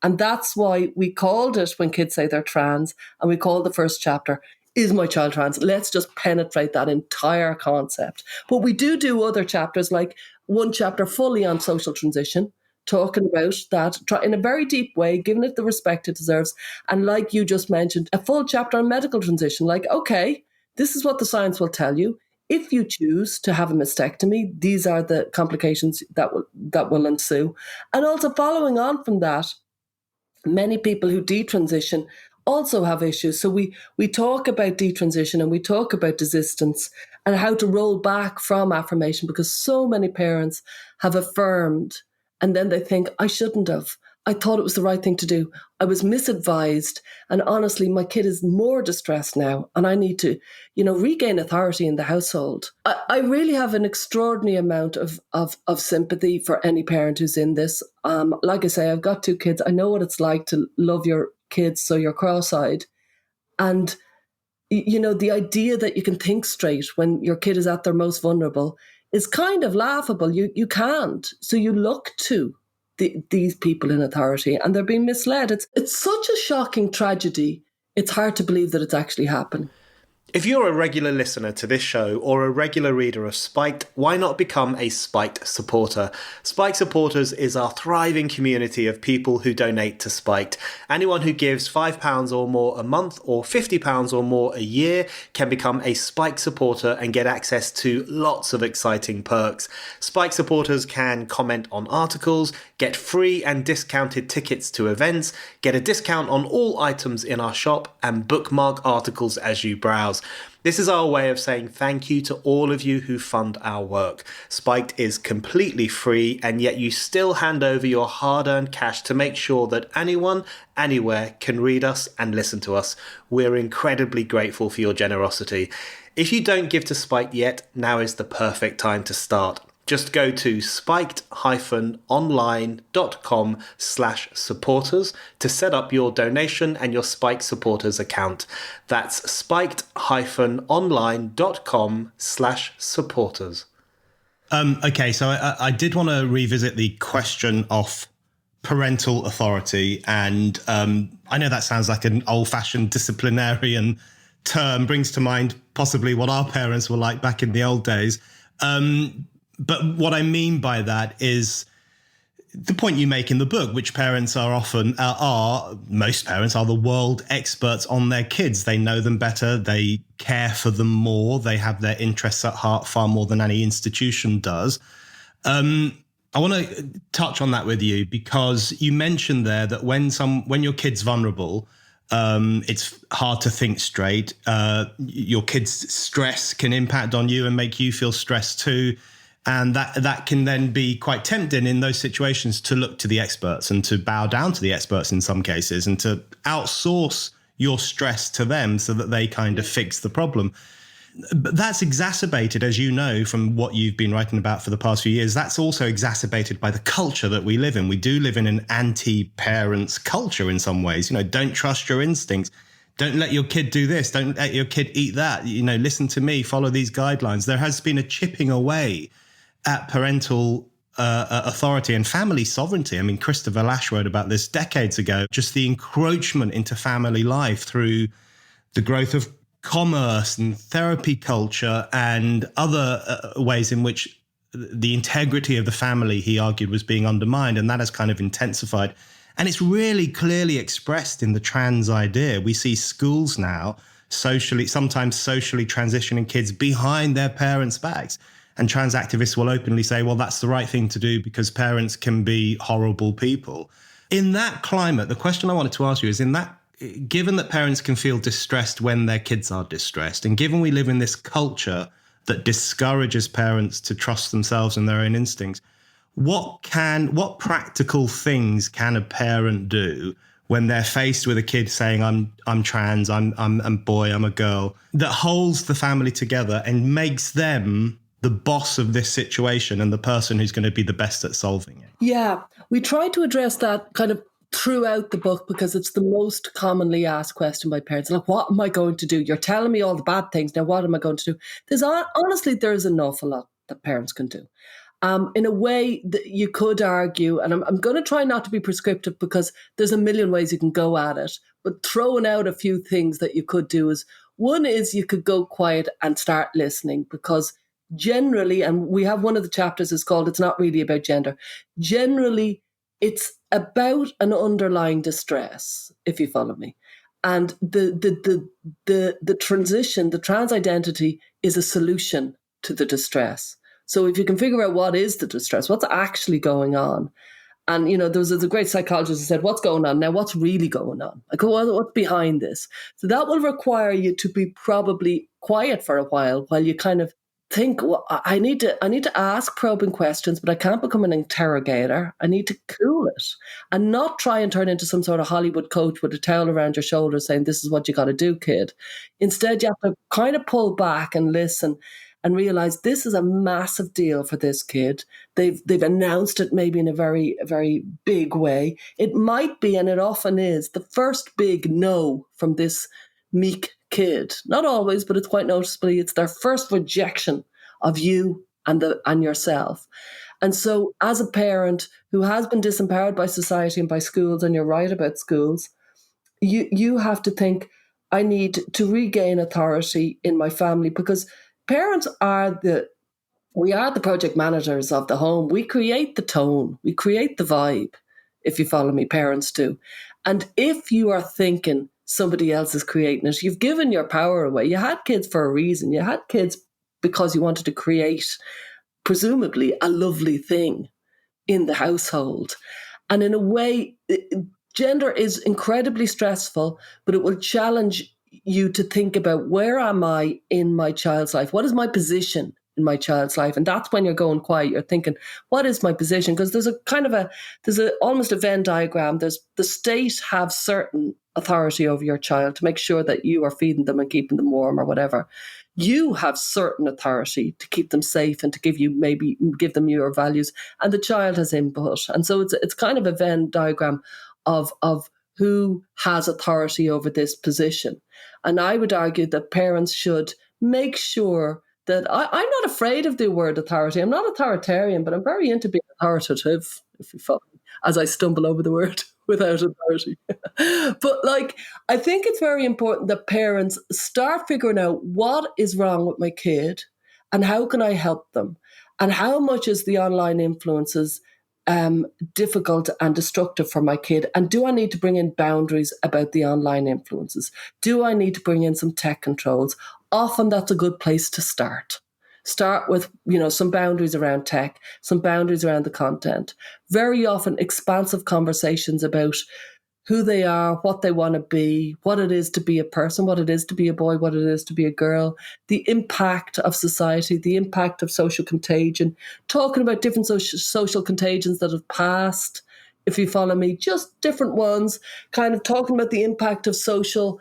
And that's why we called it, when kids say they're trans, and we called the first chapter, is my child trans? Let's just penetrate that entire concept. But we do other chapters, like one chapter fully on social transition, talking about that in a very deep way, giving it the respect it deserves. And like you just mentioned, a full chapter on medical transition, like, okay, this is what the science will tell you. If you choose to have a mastectomy, these are the complications that will ensue. And also following on from that, many people who detransition also have issues. So we talk about detransition and we talk about desistance and how to roll back from affirmation, because so many parents have affirmed and then they think, I shouldn't have. I thought it was the right thing to do. I was misadvised. And honestly, my kid is more distressed now and I need to, regain authority in the household. I really have an extraordinary amount of sympathy for any parent who's in this. Like I say, I've got 2 kids. I know what it's like to love your kids so you're cross-eyed. And, the idea that you can think straight when your kid is at their most vulnerable is kind of laughable. You can't. So you look to these people in authority and they're being misled. It's such a shocking tragedy. It's hard to believe that it's actually happened. If you're a regular listener to this show or a regular reader of Spiked, why not become a Spiked supporter? Spiked Supporters is our thriving community of people who donate to Spiked. Anyone who gives £5 or more a month or £50 or more a year can become a Spiked supporter and get access to lots of exciting perks. Spiked supporters can comment on articles, get free and discounted tickets to events, get a discount on all items in our shop, and bookmark articles as you browse. This is our way of saying thank you to all of you who fund our work. Spiked is completely free, and yet you still hand over your hard-earned cash to make sure that anyone, anywhere can read us and listen to us. We're incredibly grateful for your generosity. If you don't give to Spiked yet, now is the perfect time to start. Just go to spiked-online.com/supporters to set up your donation and your Spiked supporters account. That's spiked-online.com/supporters. Okay, so I did want to revisit the question of parental authority. And I know that sounds like an old-fashioned disciplinarian term, brings to mind possibly what our parents were like back in the old days. But what I mean by that is the point you make in the book, which parents are often, most parents are the world experts on their kids. They know them better. They care for them more. They have their interests at heart far more than any institution does. I want to touch on that with you because you mentioned there that when your kid's vulnerable, it's hard to think straight. Your kid's stress can impact on you and make you feel stressed too. And that can then be quite tempting in those situations to look to the experts and to bow down to the experts in some cases and to outsource your stress to them so that they kind of fix the problem. But that's exacerbated, as you know, from what you've been writing about for the past few years. That's also exacerbated by the culture that we live in. We do live in an anti-parents culture in some ways. Don't trust your instincts. Don't let your kid do this. Don't let your kid eat that. Listen to me, follow these guidelines. There has been a chipping away at parental authority and family sovereignty. I mean, Christopher Lasch wrote about this decades ago, just the encroachment into family life through the growth of commerce and therapy culture and other ways in which the integrity of the family, he argued, was being undermined. And that has kind of intensified. And it's really clearly expressed in the trans idea. We see schools now sometimes socially transitioning kids behind their parents' backs. And trans activists will openly say, well, that's the right thing to do because parents can be horrible people. In that climate, the question I wanted to ask you is, given that parents can feel distressed when their kids are distressed, and given we live in this culture that discourages parents to trust themselves and their own instincts, what practical things can a parent do when they're faced with a kid saying, I'm trans, I'm a boy, I'm a girl, that holds the family together and makes them the boss of this situation and the person who's going to be the best at solving it? Yeah, we try to address that kind of throughout the book because it's the most commonly asked question by parents. Like, what am I going to do? You're telling me all the bad things. Now, what am I going to do? There's an awful lot that parents can do. In a way that you could argue, and I'm going to try not to be prescriptive because there's a million ways you can go at it, but throwing out a few things that you could do is, One is you could go quiet and start listening, because generally, and we have one of the chapters is called "It's Not Really About Gender." Generally, it's about an underlying distress, if you follow me. And the transition, the trans identity, is a solution to the distress. So if you can figure out what is the distress, what's actually going on. And, there was a great psychologist who said, what's going on now? What's really going on? Like, what's behind this? So that will require you to be probably quiet for a while you kind of think, well, I need to ask probing questions, but I can't become an interrogator. I need to cool it and not try and turn into some sort of Hollywood coach with a towel around your shoulder saying, this is what you got to do, kid. Instead, you have to kind of pull back and listen and realize this is a massive deal for this kid. They've announced it maybe in a very, very big way. It might be, and it often is, the first big no from this meek kid. Not always, but it's quite noticeably, it's their first rejection of you and yourself. And so as a parent who has been disempowered by society and by schools, and you're right about schools, you have to think, I need to regain authority in my family, because parents we are the project managers of the home. We create the tone, we create the vibe, if you follow me, parents do. And if you are thinking somebody else is creating it, you've given your power away. You had kids for a reason. You had kids because you wanted to create, presumably, a lovely thing in the household. And in a way, gender is incredibly stressful, but it will challenge you to think about, where am I in my child's life? What is my position in my child's life? And that's when you're going quiet. You're thinking, what is my position? Because there's almost a Venn diagram. There's the state have certain authority over your child to make sure that you are feeding them and keeping them warm or whatever. You have certain authority to keep them safe and to give them your values. And the child has input. And so it's kind of a Venn diagram of who has authority over this position. And I would argue that parents should make sure that I'm not afraid of the word authority. I'm not authoritarian, but I'm very into being authoritative, if you follow me, as I stumble over the word without authority. But I think it's very important that parents start figuring out what is wrong with my kid and how can I help them, and how much is the online influences difficult and destructive for my kid, and do I need to bring in boundaries about the online influences? Do I need to bring in some tech controls? Often that's a good place to start. Start with, some boundaries around tech, some boundaries around the content. Very often expansive conversations about who they are, what they want to be, what it is to be a person, what it is to be a boy, what it is to be a girl, the impact of society, the impact of social contagion, talking about different social contagions that have passed, if you follow me, just different ones, kind of talking about the impact of social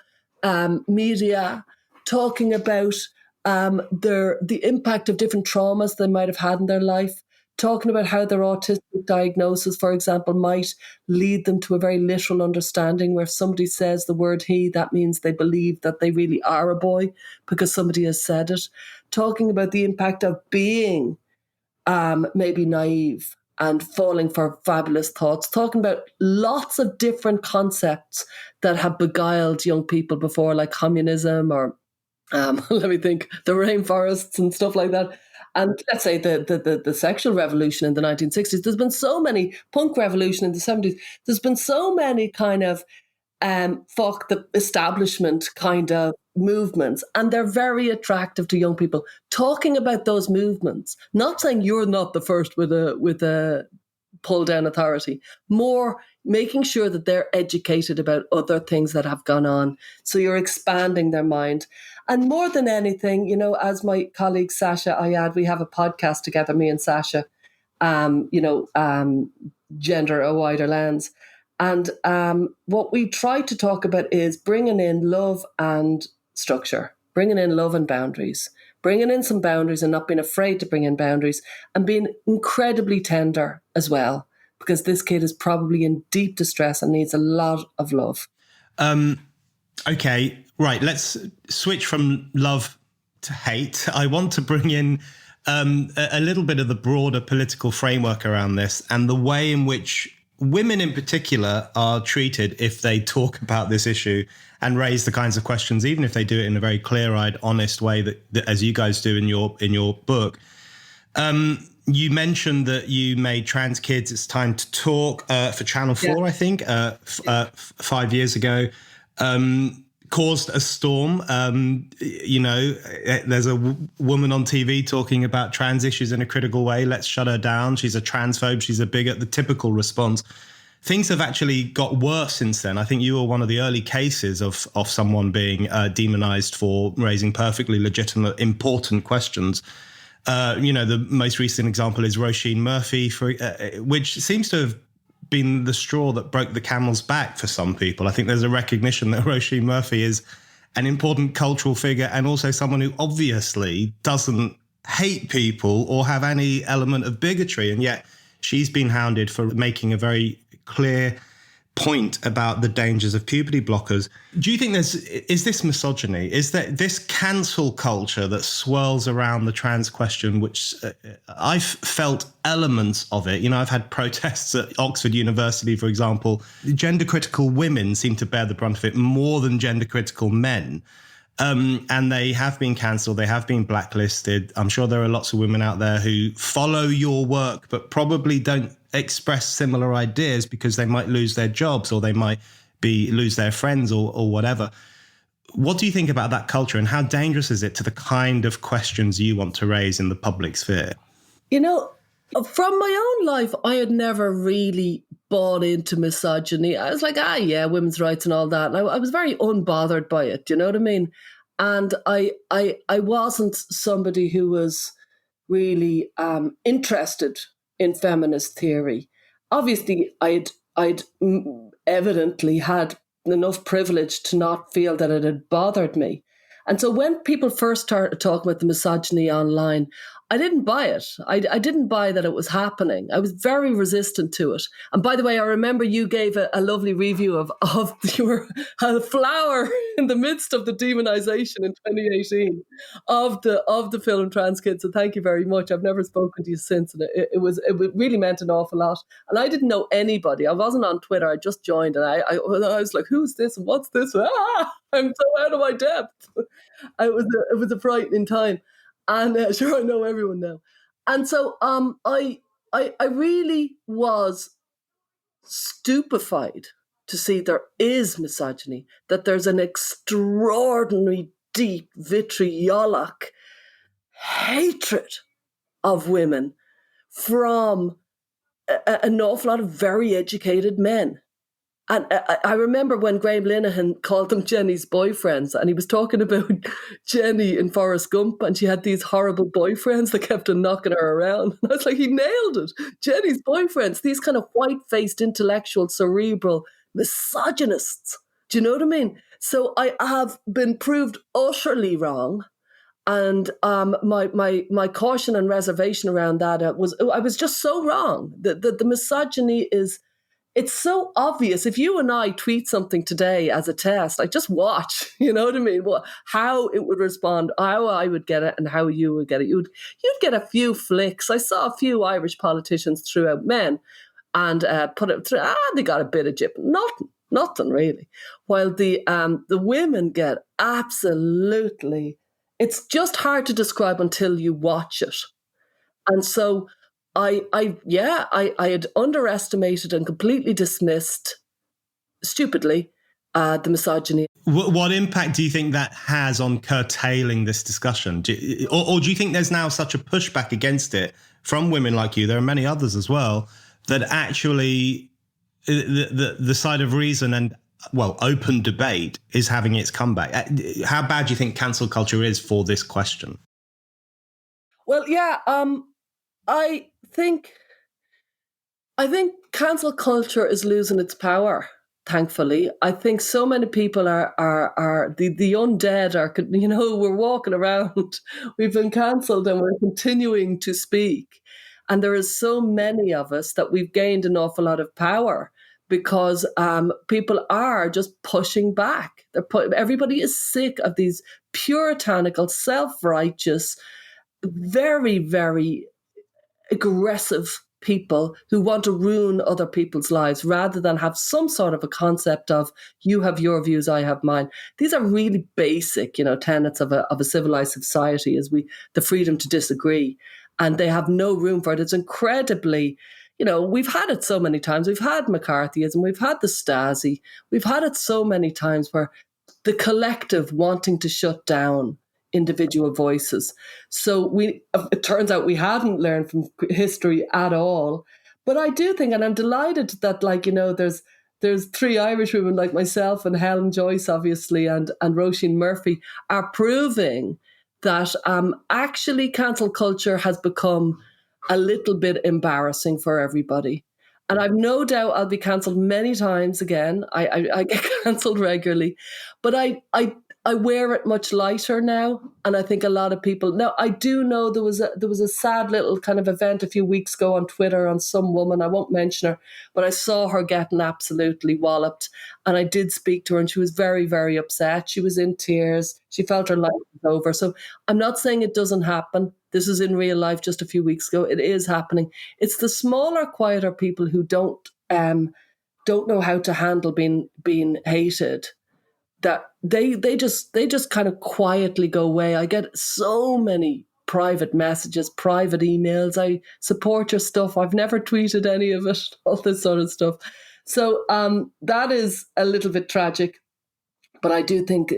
media, talking about the impact of different traumas they might have had in their life, talking about how their autistic diagnosis, for example, might lead them to a very literal understanding where if somebody says the word he, that means they believe that they really are a boy because somebody has said it. Talking about the impact of being maybe naive and falling for fabulous thoughts. Talking about lots of different concepts that have beguiled young people before, like communism or, let me think, the rainforests and stuff like that. And let's say the sexual revolution in the 1960s, there's been so many, punk revolution in the 70s, there's been so many kind of fuck the establishment kind of movements. And they're very attractive to young people. Talking about those movements, not saying you're not the first with a pull down authority, more making sure that they're educated about other things that have gone on. So you're expanding their mind. And more than anything, as my colleague Sasha Ayad, we have a podcast together, me and Sasha, Gender, a Wider Lens. And what we try to talk about is bringing in love and structure, bringing in love and boundaries, bringing in some boundaries and not being afraid to bring in boundaries, and being incredibly tender as well, because this kid is probably in deep distress and needs a lot of love. Okay, right. Let's switch from love to hate. I want to bring in a little bit of the broader political framework around this and the way in which women in particular are treated, if they talk about this issue and raise the kinds of questions, even if they do it in a very clear-eyed, honest way that as you guys do in your book. You mentioned that you made Trans Kids It's Time to Talk for Channel 4, I think, 5 years ago. Caused a storm. There's a woman on TV talking about trans issues in a critical way. Let's shut her down. She's a transphobe. She's a bigot. The typical response. Things have actually got worse since then. I think you were one of the early cases of someone being demonized for raising perfectly legitimate, important questions. The most recent example is Roisin Murphy, which seems to have been the straw that broke the camel's back for some people. I think there's a recognition that Roisin Murphy is an important cultural figure and also someone who obviously doesn't hate people or have any element of bigotry. And yet she's been hounded for making a very clear point about the dangers of puberty blockers. Do you think is this misogyny? Is that this cancel culture that swirls around the trans question, which I've felt elements of it. I've had protests at Oxford University, for example. Gender critical women seem to bear the brunt of it more than gender critical men. And they have been cancelled. They have been blacklisted. I'm sure there are lots of women out there who follow your work, but probably don't express similar ideas because they might lose their jobs or they might lose their friends or whatever. What do you think about that culture and how dangerous is it to the kind of questions you want to raise in the public sphere? From my own life, I had never really bought into misogyny. I was like, women's rights and all that. And I was very unbothered by it. Do you know what I mean? And I wasn't somebody who was really interested in feminist theory. Obviously, I'd evidently had enough privilege to not feel that it had bothered me. And so when people first started talking about the misogyny online, I didn't buy it. I didn't buy that it was happening. I was very resistant to it. And by the way, I remember you gave a lovely review of you were a flower in the midst of the demonization in 2018 of the film Trans Kids. So thank you very much. I've never spoken to you since, and it really meant an awful lot. And I didn't know anybody. I wasn't on Twitter. I just joined, and I was like, "Who's this? And what's this?" I'm so out of my depth. It was a frightening time. And sure, I know everyone now. And so I really was stupefied to see there is misogyny, that there's an extraordinary, deep, vitriolic hatred of women from an awful lot of very educated men. And I remember when Graham Linehan called them Jenny's boyfriends, and he was talking about Jenny in Forrest Gump, and she had these horrible boyfriends that kept on knocking her around. And I was like, he nailed it. Jenny's boyfriends, these kind of white-faced, intellectual, cerebral misogynists. Do you know what I mean? So I have been proved utterly wrong. And my caution and reservation around that I was just so wrong. The misogyny is... It's so obvious. If you and I tweet something today as a test, like just watch, you know what I mean? How it would respond, how I would get it and how you would get it. You'd get a few flicks. I saw a few Irish politicians threw out men and put it through, they got a bit of jip. Nothing really. While the women get absolutely, it's just hard to describe until you watch it. And so I had underestimated and completely dismissed, stupidly, the misogyny. What impact do you think that has on curtailing this discussion? Or do you think there's now such a pushback against it from women like you, there are many others as well, that actually the side of reason and, well, open debate is having its comeback? How bad do you think cancel culture is for this question? Well, yeah, I think cancel culture is losing its power, thankfully. I think so many people are the undead are, we're walking around, we've been cancelled and we're continuing to speak. And there is so many of us that we've gained an awful lot of power because people are just pushing back. Everybody is sick of these puritanical, self-righteous, very, very aggressive people who want to ruin other people's lives rather than have some sort of a concept of you have your views, I have mine. These are really basic, tenets of a civilized society, the freedom to disagree. And they have no room for it. It's incredibly, we've had it so many times. We've had McCarthyism, we've had the Stasi, we've had it so many times where the collective wanting to shut down individual voices. So it turns out we hadn't learned from history at all. But I do think, and I'm delighted that, there's three Irish women like myself and Helen Joyce, obviously, and Roisin Murphy are proving that actually cancel culture has become a little bit embarrassing for everybody. And I've no doubt I'll be cancelled many times again. I get cancelled regularly, but I wear it much lighter now. And I think a lot of people now, I do know there was a sad little kind of event a few weeks ago on Twitter on some woman, I won't mention her, but I saw her getting absolutely walloped. And I did speak to her and she was very, very upset. She was in tears. She felt her life was over. So I'm not saying it doesn't happen. This is in real life just a few weeks ago. It is happening. It's the smaller, quieter people who don't know how to handle being hated, that they just kind of quietly go away. I get so many private messages, private emails. I support your stuff. I've never tweeted any of it, all this sort of stuff. So that is a little bit tragic. But I do think,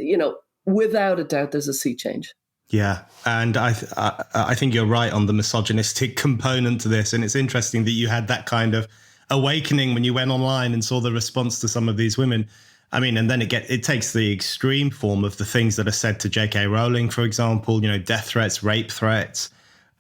without a doubt, there's a sea change. Yeah, and I think you're right on the misogynistic component to this. And it's interesting that you had that kind of awakening when you went online and saw the response to some of these women. I mean, and then it takes the extreme form of the things that are said to J.K. Rowling, for example, death threats, rape threats,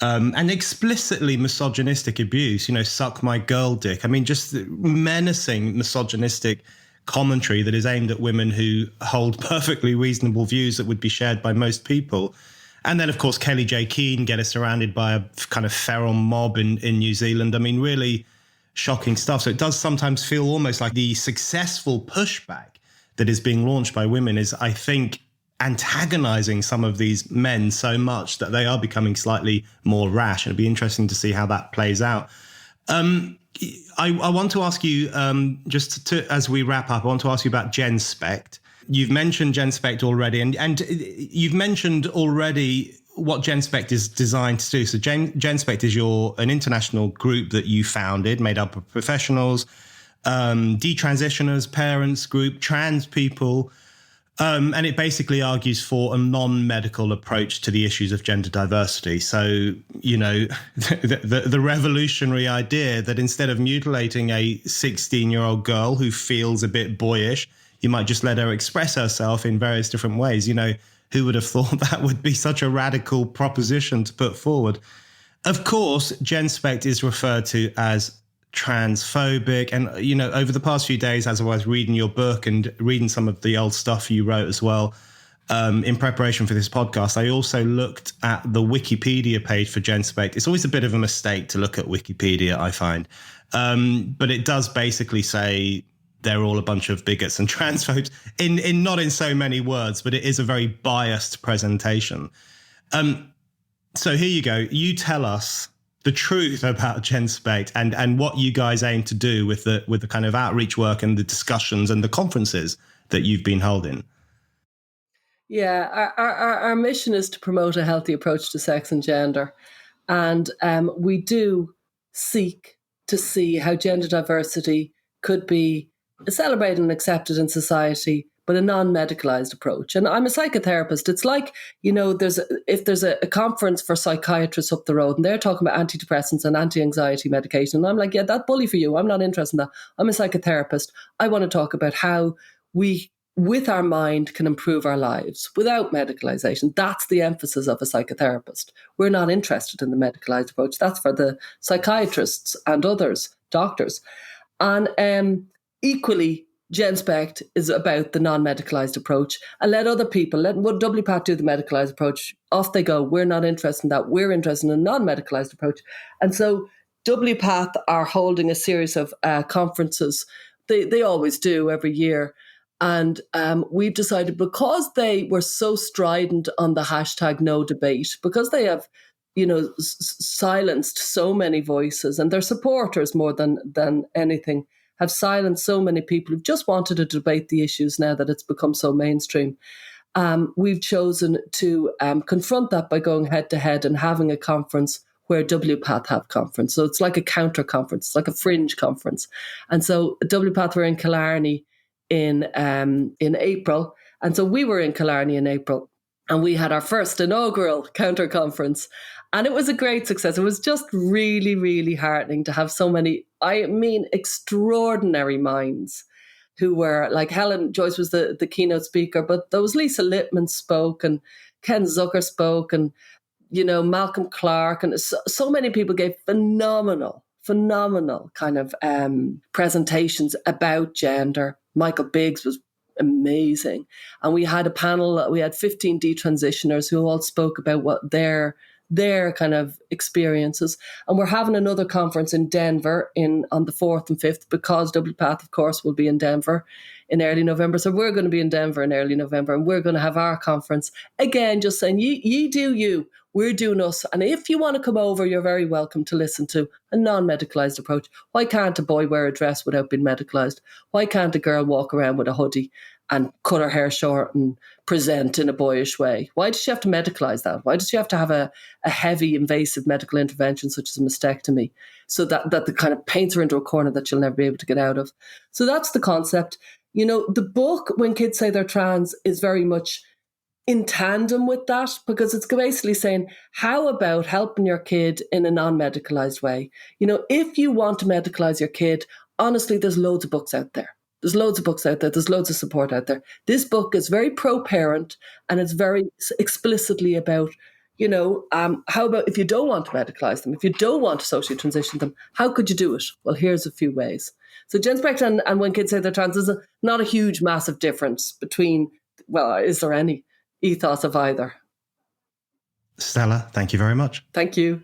and explicitly misogynistic abuse, suck my girl dick. I mean, just menacing misogynistic commentary that is aimed at women who hold perfectly reasonable views that would be shared by most people. And then, of course, Kelly J. Keane getting surrounded by a kind of feral mob in New Zealand. I mean, really shocking stuff. So it does sometimes feel almost like the successful pushback that is being launched by women is, I think, antagonizing some of these men so much that they are becoming slightly more rash. And it'd be interesting to see how that plays out. I want to ask you, as we wrap up, I want to ask you about Genspect. You've mentioned Genspect already, and you've mentioned already what Genspect is designed to do. So Genspect is an international group that you founded, made up of professionals, detransitioners, parents group, trans people. And it basically argues for a non-medical approach to the issues of gender diversity. So, the revolutionary idea that instead of mutilating a 16-year-old girl who feels a bit boyish, you might just let her express herself in various different ways. Who would have thought that would be such a radical proposition to put forward? Of course, Genspect is referred to as transphobic. And, over the past few days, as I was reading your book and reading some of the old stuff you wrote as well, in preparation for this podcast, I also looked at the Wikipedia page for Genspect. It's always a bit of a mistake to look at Wikipedia, I find. But it does basically say they're all a bunch of bigots and transphobes in not in so many words, but it is a very biased presentation. So here you go. You tell us the truth about Genspect and what you guys aim to do with the kind of outreach work and the discussions and the conferences that you've been holding. Yeah, our mission is to promote a healthy approach to sex and gender. And we do seek to see how gender diversity could be celebrated and accepted in society, but a non-medicalized approach. And I'm a psychotherapist. It's like, if there's a conference for psychiatrists up the road and they're talking about antidepressants and anti-anxiety medication, and I'm like, yeah, that bully for you. I'm not interested in that. I'm a psychotherapist. I want to talk about how we, with our mind, can improve our lives without medicalization. That's the emphasis of a psychotherapist. We're not interested in the medicalized approach. That's for the psychiatrists and others, doctors. And equally, Genspect is about the non-medicalized approach, and let WPATH do the medicalized approach. Off they go. We're not interested in that. We're interested in a non-medicalized approach. And so WPATH are holding a series of conferences. They always do every year. And we've decided, because they were so strident on the hashtag no debate, because they have silenced so many voices, and their supporters more than anything have silenced so many people who've just wanted to debate the issues now that it's become so mainstream. We've chosen to confront that by going head to head and having a conference where WPATH have conference. So it's like a counter conference, it's like a fringe conference. And so WPATH were in Killarney in April. And so we were in Killarney in April, and we had our first inaugural counter conference. And it was a great success. It was just really, really heartening to have so many, extraordinary minds who were, like Helen Joyce was the keynote speaker, but there was Lisa Littman spoke, and Ken Zucker spoke, and, Malcolm Clark, and so many people gave phenomenal kind of presentations about gender. Michael Biggs was amazing. And we had a panel, we had 15 detransitioners who all spoke about what their kind of experiences. And we're having another conference in Denver on the 4th and 5th, because WPATH, of course, will be in Denver in early November. So we're going to be in Denver in early November, and we're going to have our conference. Again, just saying, ye do you, we're doing us. And if you want to come over, you're very welcome to listen to a non-medicalized approach. Why can't a boy wear a dress without being medicalized? Why can't a girl walk around with a hoodie and cut her hair short and present in a boyish way? Why does she have to medicalize that? Why does she have to have a heavy, invasive medical intervention such as a mastectomy, so that the kind of paints her into a corner that she'll never be able to get out of? So that's the concept. The book, When Kids Say They're Trans, is very much in tandem with that, because it's basically saying, how about helping your kid in a non-medicalized way? If you want to medicalize your kid, honestly, there's loads of books out there. There's loads of books out there. There's loads of support out there. This book is very pro-parent, and it's very explicitly about, how about if you don't want to medicalize them, if you don't want to socially transition them, how could you do it? Well, here's a few ways. So Genspect and When Kids Say They're Trans is not a huge, massive difference between, is there any ethos of either? Stella, thank you very much. Thank you.